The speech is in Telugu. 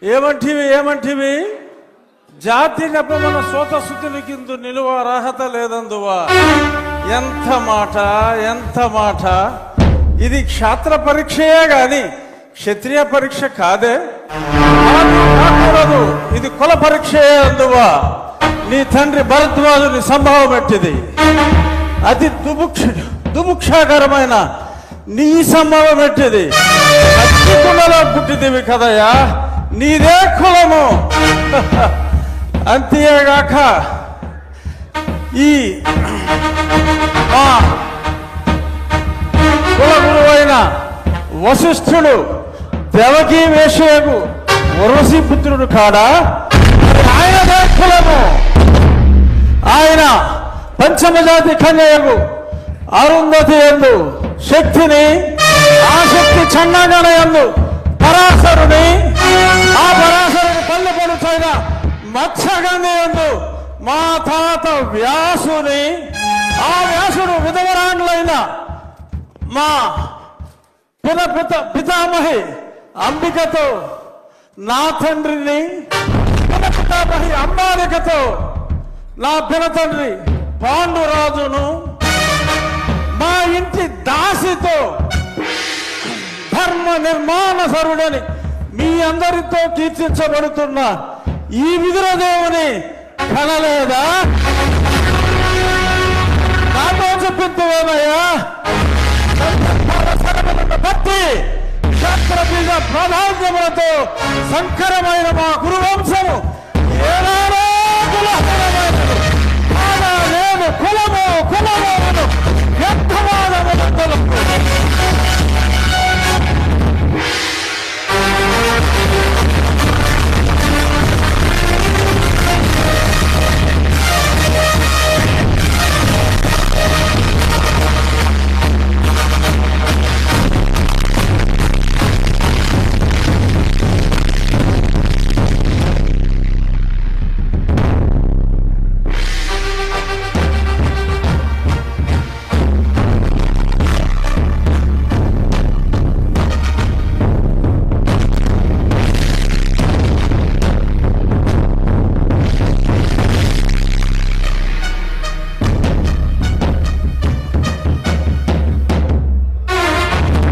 ఏమంటివి జాతి నెపమన సోత శుద్ధినికిందు నిలువ అర్హత లేదందువా. ఎంత మాట ఇది క్షాత్ర పరీక్షయే గాని క్షత్రియ పరీక్ష కాదే. కాకూడదు, ఇది కుల పరీక్షయే అందువా. నీ తండ్రి భరద్వాజుని సంభవం ఎట్టిది, అతి దుముక్షాకరమైన నీ సంభవం ఎట్టిది. కులలో పుట్టిదివి కదయా, నీదే కులము. అంతేగాక ఈ మా కుల గురువైన వశిష్ఠుడు దేవకీ వేషయకు ఉర్వశీ పుత్రుడు కాడా, ఆయనదే కులము. ఆయన పంచమజాతి కన్యకు అరుంధతి యందు శక్తిని, ఆ శక్తి చండాగణ యందు పరాశరుని, ఆ పరాశరుని పల్లె పడుచైన మత్స్యగంధి యందు మా తాత వ్యాసుని, ఆ వ్యాసుడు విధవరాండ్లైన మా పితామహి అంబికతో, నా తండ్రిని పితామహి అంబాలికతో, నా పినతండ్రి పాండురాజును, మా ఇంటి దాసితో ధర్మ నిర్మాణ సరుడని మీ అందరితో కీర్తించబడుతున్న ఈ విదురదేవుని కనలేదా? నాతో చెప్పిందేమయ్యా, భక్తి క్షత్రబీజ ప్రాధాన్యములతో సంకరమైన మా గురువంశము ఏనా